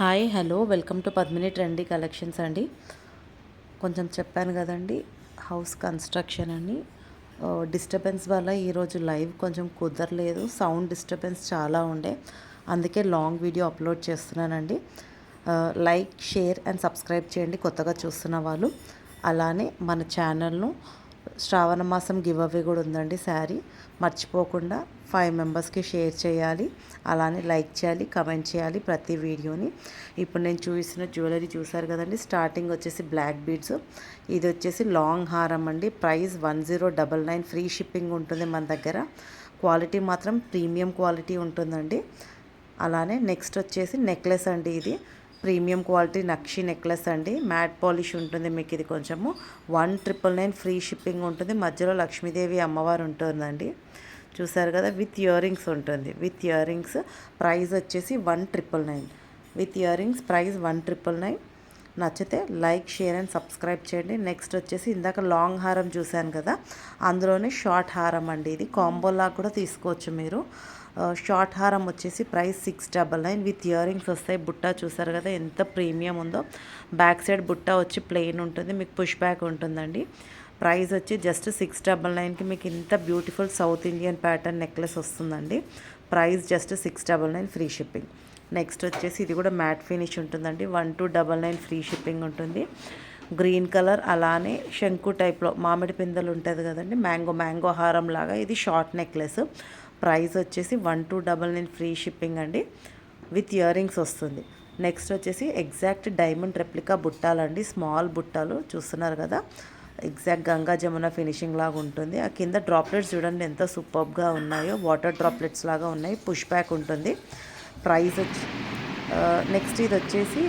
Hi hello welcome to Padmini trendy collections అండి. కొంచెం చెప్పాను కదండి, హౌస్ కన్స్ట్రక్షన్ అని. డిస్టర్బెన్స్ వల్ల ఈరోజు లైవ్ కొంచెం కుదరలేదు. సౌండ్ డిస్టర్బెన్స్ చాలా ఉండే, అందుకే లాంగ్ వీడియో అప్లోడ్ చేస్తున్నానండి. లైక్, షేర్ అండ్ సబ్స్క్రైబ్ చేయండి కొత్తగా చూస్తున్న వాళ్ళు. అలానే మన ఛానల్ను శ్రావణ మాసం గివ్ అవే కూడా ఉందండి. శారీ మర్చిపోకుండా 5 మెంబర్స్కి షేర్ చేయాలి. అలానే లైక్ చేయాలి, కమెంట్ చేయాలి ప్రతి వీడియోని. ఇప్పుడు నేను చూసిన జ్యువెలరీ చూసారు కదండి. స్టార్టింగ్ వచ్చేసి బ్లాక్ బీడ్స్, ఇది వచ్చేసి లాంగ్ హారం అండి. ప్రైస్ 1099, ఫ్రీ షిప్పింగ్ ఉంటుంది మన దగ్గర. క్వాలిటీ మాత్రం ప్రీమియం క్వాలిటీ ఉంటుందండి. అలానే నెక్స్ట్ వచ్చేసి నెక్లెస్ అండి. ఇది ప్రీమియం క్వాలిటీ నక్షి నెక్లెస్ అండి. మ్యాట్ పాలిష్ ఉంటుంది మీకు. ఇది కొంచెము 1999, ఫ్రీ షిప్పింగ్ ఉంటుంది. మధ్యలో లక్ష్మీదేవి అమ్మవారు ఉంటుందండి. చూసారు కదా, విత్ ఇయర్ రింగ్స్ ఉంటుంది. విత్ ఇయర్ రింగ్స్ ప్రైస్ వచ్చేసి 1999. With ear rings price 1999. నచ్చితే లైక్, షేర్ అండ్ సబ్స్క్రైబ్ చేయండి. నెక్స్ట్ వచ్చేసి ఇందాక లాంగ్ హారం చూశాను కదా, అందులోనే షార్ట్ హారం అండి. ఇది కాంబోలా కూడా తీసుకోవచ్చు మీరు. షార్ట్ హారం వచ్చేసి ప్రైస్ 699, విత్ ఇయర్ రింగ్స్ వస్తాయి. బుట్ట చూసారు కదా ఎంత ప్రీమియం ఉందో. బ్యాక్ సైడ్ బుట్ట వచ్చి ప్లెయిన్ ఉంటుంది, మీకు పుష్ బ్యాక్ ఉంటుందండి. ప్రైస్ వచ్చి జస్ట్ 699కి మీకు ఇంత beautiful South Indian pattern necklace వస్తుందండి. Price just 699, free shipping. Next వచ్చేసి ఇది కూడా మ్యాట్ ఫినిష్ ఉంటుందండి. 1299, ఫ్రీ షిప్పింగ్ ఉంటుంది. గ్రీన్ కలర్, అలానే శంకు టైప్లో మామిడి పిందెలు ఉంటుంది కదండి, మ్యాంగో హారం లాగా. ఇది షార్ట్ నెక్లెస్. ప్రైస్ వచ్చేసి 1299, ఫ్రీ షిప్పింగ్ అండి. విత్ ఇయర్ రింగ్స్ వస్తుంది. నెక్స్ట్ వచ్చేసి ఎగ్జాక్ట్ డైమండ్ రెప్లికా బుట్టాలండి. స్మాల్ బుట్టాలు చూస్తున్నారు కదా, ఎగ్జాక్ట్ గంగా జమున ఫినిషింగ్ లాగా ఉంటుంది. ఆ కింద డ్రాప్లెట్స్ చూడండి ఎంత సూపర్గా ఉన్నాయో, వాటర్ డ్రాప్లెట్స్ లాగా ఉన్నాయి. పుష్ బ్యాక్ ఉంటుంది. ప్రైస్ వచ్చి నెక్స్ట్ ఇది వచ్చేసి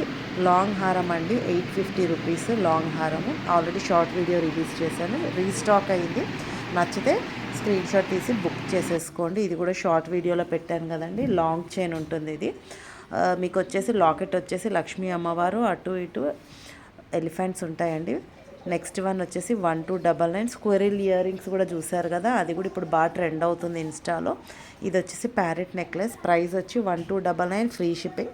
లాంగ్ హారం అండి. 850 రూపీస్ లాంగ్ హారము. ఆల్రెడీ షార్ట్ వీడియో రిలీజ్ చేశాను, రీస్టాక్ అయింది. నచ్చితే స్క్రీన్ షాట్ తీసి బుక్ చేసేసుకోండి. ఇది కూడా షార్ట్ వీడియోలో పెట్టాను కదండి. లాంగ్ చైన్ ఉంటుంది ఇది. మీకు వచ్చేసి లాకెట్ వచ్చేసి లక్ష్మీ అమ్మవారు, అటు ఇటు ఎలిఫెంట్స్ ఉంటాయండి. నెక్స్ట్ వన్ వచ్చేసి 1299, స్క్వెరిల్ ఇయర్ రింగ్స్ కూడా చూసారు కదా, అది కూడా ఇప్పుడు బాగా ట్రెండ్ అవుతుంది ఇన్స్టాలో. ఇది వచ్చేసి ప్యారెట్ నెక్లెస్. ప్రైస్ వచ్చి 1299, ఫ్రీ షిప్పింగ్.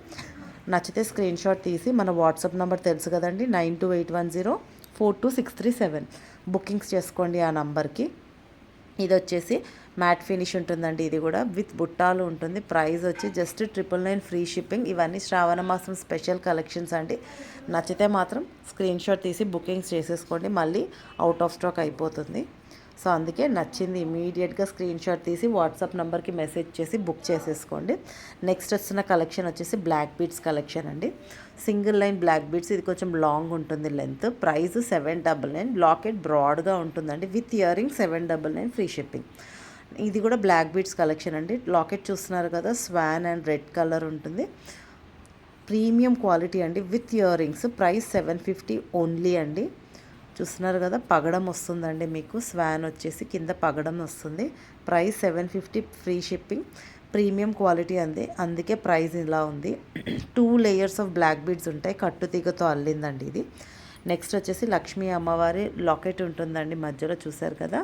నచ్చితే స్క్రీన్ షాట్ తీసి మన వాట్సాప్ నెంబర్ తెలుసు కదండి, 9281042637, బుకింగ్స్ చేసుకోండి ఆ నంబర్కి. ఇది వచ్చేసి మ్యాట్ ఫినిష్ ఉంటుందండి. ఇది కూడా విత్ బుట్టాలు ఉంటుంది. ప్రైస్ వచ్చి జస్ట్ 999, ఫ్రీ షిప్పింగ్. ఇవన్నీ శ్రావణ మాసం స్పెషల్ కలెక్షన్స్ అండి. నచ్చితే మాత్రం స్క్రీన్ షాట్ తీసి బుకింగ్స్ చేసేసుకోండి, మళ్ళీ అవుట్ ఆఫ్ స్టాక్ అయిపోతుంది. సో అందుకే నచ్చింది ఇమీడియట్గా స్క్రీన్ షాట్ తీసి వాట్సాప్ నెంబర్కి మెసేజ్ చేసి బుక్ చేసేసుకోండి. నెక్స్ట్ వస్తున్న కలెక్షన్ వచ్చేసి బ్లాక్ బీడ్స్ కలెక్షన్ అండి. Single line black beads. ఇది కొంచెం లాంగ్ ఉంటుంది లెంత్. ప్రైస్ 799. లాకెట్ బ్రాడ్గా ఉంటుందండి. With ear ring 799, free shipping. ఇది కూడా బ్లాక్ బీడ్స్ కలెక్షన్ అండి. లాకెట్ చూస్తున్నారు కదా, స్వాన్ అండ్ రెడ్ కలర్ ఉంటుంది. ప్రీమియం క్వాలిటీ అండి, with ear rings. Price 750 only అండి. చూస్తున్నారు కదా, పగడం వస్తుందండి మీకు. స్వాన్ వచ్చేసి కింద పగడం వస్తుంది. Price 750, free shipping. Premium quality అంది, అందుకే ప్రైస్ ఇలా ఉంది. 2 లేయర్స్ ఆఫ్ బ్లాక్ బీడ్స్ ఉంటాయి, కట్టుతీగతో అల్లిందండి ఇది. నెక్స్ట్ వచ్చేసి లక్ష్మీ అమ్మవారి లాకెట్ ఉంటుందండి మధ్యలో. చూసారు కదా,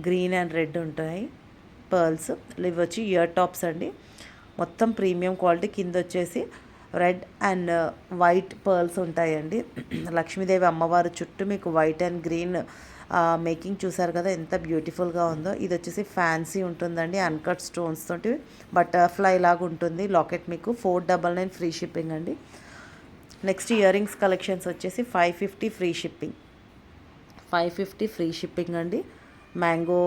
గ్రీన్ అండ్ రెడ్ ఉంటాయి పర్ల్స్. ఇవి వచ్చి ఇయర్ టాప్స్ అండి. మొత్తం ప్రీమియం క్వాలిటీ. కింద వచ్చేసి రెడ్ అండ్ వైట్ పర్ల్స్ ఉంటాయండి. లక్ష్మీదేవి అమ్మవారు చుట్టూ మీకు వైట్ అండ్ గ్రీన్ మేకింగ్ చూసారు కదా ఎంత బ్యూటిఫుల్గా ఉందో. ఇది వచ్చేసి ఫ్యాన్సీ ఉంటుందండి, అన్కట్ స్టోన్స్ తోటి బటర్ఫ్లై లాగా ఉంటుంది లాకెట్. మీకు 499, ఫ్రీ షిప్పింగ్ అండి. నెక్స్ట్ ఇయర్ రింగ్స్ కలెక్షన్స్ వచ్చేసి 550, ఫ్రీ షిప్పింగ్. 550, ఫ్రీ షిప్పింగ్ అండి. మ్యాంగో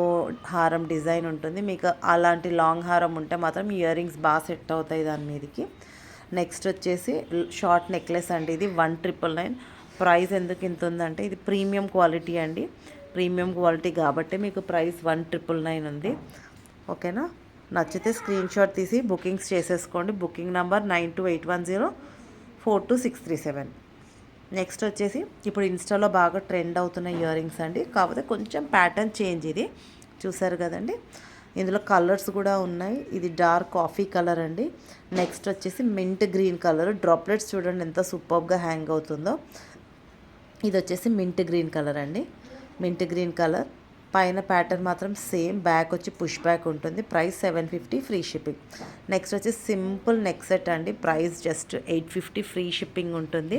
హారం డిజైన్ ఉంటుంది మీకు. అలాంటి లాంగ్ హారం ఉంటే మాత్రం ఇయర్ రింగ్స్ బాగా సెట్ అవుతాయి దాని మీదకి. నెక్స్ట్ వచ్చేసి షార్ట్ నెక్లెస్ అండి. ఇది 1999. ప్రైస్ ఎందుకు ఇంత ఉందంటే ఇది ప్రీమియం క్వాలిటీ అండి. ప్రీమియం క్వాలిటీ కాబట్టి మీకు ప్రైస్ 1999 ఉంది. ఓకేనా, నచ్చితే స్క్రీన్ షాట్ తీసి బుకింగ్స్ చేసేసుకోండి. Booking number 9281042637. నెక్స్ట్ వచ్చేసి ఇప్పుడు ఇన్స్టాలో బాగా ట్రెండ్ అవుతున్న ఇయర్ రింగ్స్ అండి. కాకపోతే కొంచెం ప్యాటర్న్ చేంజ్. ఇది చూసారు కదండి, ఇందులో కలర్స్ కూడా ఉన్నాయి. ఇది డార్క్ కాఫీ కలర్ అండి. నెక్స్ట్ వచ్చేసి మింట్ గ్రీన్ కలర్. డ్రాప్లెట్స్ చూడండి ఎంత సూపర్గా హ్యాంగ్ అవుతుందో. ఇది వచ్చేసి మింట్ గ్రీన్ కలర్ అండి. Mint green colour. పైన ప్యాటర్న్ మాత్రం సేమ్, బ్యాక్ వచ్చి పుష్ బ్యాక్ ఉంటుంది. Price 750 free shipping. నెక్స్ట్ వచ్చి సింపుల్ నెక్ సెట్ అండి. ప్రైస్ జస్ట్ 850 ఫ్రీ షిప్పింగ్ ఉంటుంది.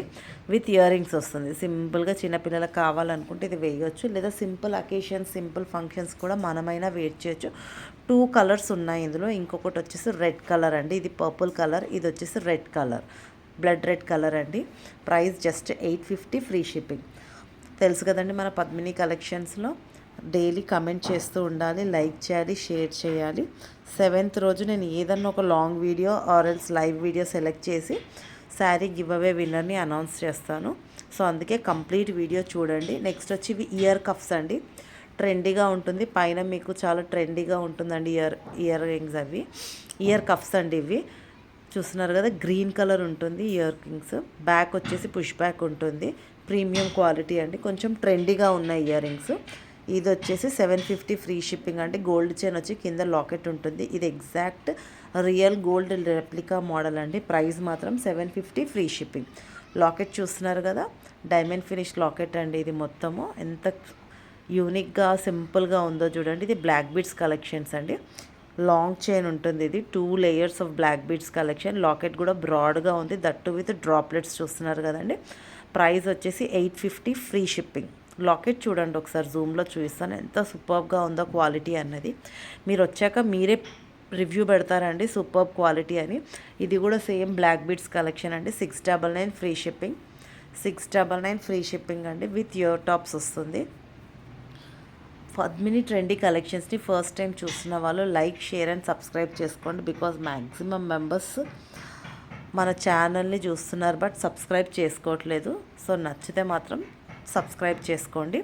విత్ ఇయర్ రింగ్స్ వస్తుంది. సింపుల్గా చిన్నపిల్లలకు కావాలనుకుంటే ఇది వేయవచ్చు, లేదా సింపుల్ అకేషన్స్, సింపుల్ ఫంక్షన్స్ కూడా మనమైనా వేర్ చేయొచ్చు. 2 కలర్స్ ఉన్నాయి ఇందులో. ఇంకొకటి వచ్చేసి రెడ్ కలర్ అండి, ఇది పర్పుల్ కలర్, ఇది వచ్చేసి red colour, blood red colour అండి. Price just 850 free shipping. తెలుసు కదండి మన పద్మిని కలెక్షన్స్లో డైలీ కమెంట్ చేస్తూ ఉండాలి, లైక్ చేయాలి, షేర్ చేయాలి. 7th రోజు నేను ఏదన్నా ఒక long video or else live video select చేసి శారీ గివ్ అవే విన్నర్ని అనౌన్స్ చేస్తాను. సో అందుకే కంప్లీట్ వీడియో చూడండి. నెక్స్ట్ వచ్చి ఇవి ఇయర్ కఫ్స్ అండి. ట్రెండీగా ఉంటుంది, పైన మీకు చాలా ట్రెండీగా ఉంటుందండి ఇయర్ రింగ్స్. అవి ఇయర్ కఫ్స్ అండి. ఇవి చూస్తున్నారు కదా, గ్రీన్ కలర్ ఉంటుంది ఇయర్ రింగ్స్. బ్యాక్ వచ్చేసి పుష్ బ్యాక్ ఉంటుంది. ప్రీమియం క్వాలిటీ అండి, కొంచెం ట్రెండీగా ఉన్నాయి ఇయర్ రింగ్స్. ఇది వచ్చేసి 750 ఫ్రీ షిప్పింగ్ అండి. గోల్డ్ చైన్ వచ్చి కింద లాకెట్ ఉంటుంది. ఇది exact real gold replica model అండి. ప్రైస్ మాత్రం 750 ఫ్రీ షిప్పింగ్. లాకెట్ చూస్తున్నారు కదా, డైమండ్ ఫినిష్ లాకెట్ అండి. ఇది మొత్తము ఎంత యూనిక్గా సింపుల్గా ఉందో చూడండి. ఇది బ్లాక్ బీడ్స్ కలెక్షన్స్ అండి. లాంగ్ చైన్ ఉంటుంది. ఇది 2 layers of black beads collection. Locket కూడా బ్రాడ్గా ఉంది, దట్టు విత్ డ్రాప్లెట్స్ చూస్తున్నారు కదండి. ప్రైస్ వచ్చేసి 850 ఫ్రీ షిప్పింగ్. లాకెట్ చూడండి ఒకసారి జూమ్లో చూపిస్తాను, ఎంత సూపర్గా ఉందో క్వాలిటీ అన్నది. మీరు వచ్చాక మీరే రివ్యూ పెడతారండి సూపర్ క్వాలిటీ అని. ఇది కూడా సేమ్ బ్లాక్ బీడ్స్ కలెక్షన్ అండి. 699 ఫ్రీ షిప్పింగ్. 699 ఫ్రీ షిప్పింగ్ అండి. విత్ ఇయర్ టాప్స్ వస్తుంది. పద్మిని ట్రెండీ కలెక్షన్స్ని ఫస్ట్ టైం చూస్తున్న వాళ్ళు లైక్, షేర్ అండ్ సబ్స్క్రైబ్ చేసుకోండి. బికాజ్ మ్యాక్సిమం మెంబర్స్ మన ఛానల్ని చూస్తున్నారు బట్ సబ్స్క్రైబ్ చేసుకోవట్లేదు. సో నచ్చితే మాత్రం సబ్స్క్రైబ్ చేసుకోండి.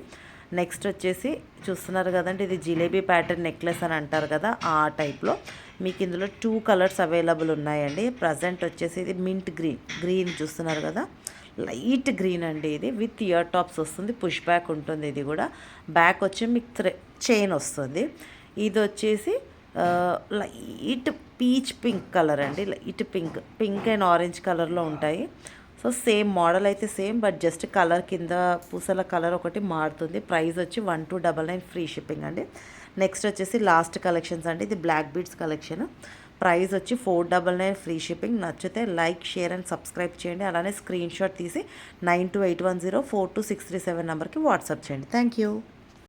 నెక్స్ట్ వచ్చేసి చూస్తున్నారు కదండి, ఇది జిలేబీ ప్యాటర్న్ నెక్లెస్ అని అంటారు కదా, ఆ టైప్లో మీకు ఇందులో 2 కలర్స్ అవైలబుల్ ఉన్నాయండి. ప్రజెంట్ వచ్చేసి ఇది మింట్ గ్రీన్ చూస్తున్నారు కదా, లైట్ గ్రీన్ అండి. ఇది విత్ ఇయర్ టాప్స్ వస్తుంది, పుష్ బ్యాక్ ఉంటుంది. ఇది కూడా బ్యాక్ వచ్చి మీకు చైన్ వస్తుంది. ఇది వచ్చేసి లైట్ పీచ్ పింక్ కలర్ అండి. లైట్ పింక్ అండ్ ఆరెంజ్ కలర్లో ఉంటాయి. సో సేమ్ మోడల్ అయితే సేమ్, బట్ జస్ట్ కలర్ కింద పూసల కలర్ ఒకటి మారుతుంది. ప్రైస్ వచ్చి 1299 ఫ్రీ షిప్పింగ్ అండి. నెక్స్ట్ వచ్చేసి లాస్ట్ కలెక్షన్స్ అండి. ఇది బ్లాక్ బీడ్స్ కలెక్షన్. ప్రైస్ వచ్చి 499 ఫ్రీ షిప్పింగ్. నచ్చితే లైక్, షేర్ అండ్ సబ్స్క్రైబ్ చేయండి. అలానే స్క్రీన్ షాట్ తీసి 9281042637 నెంబర్కి వాట్సాప్ చేయండి. Thank you.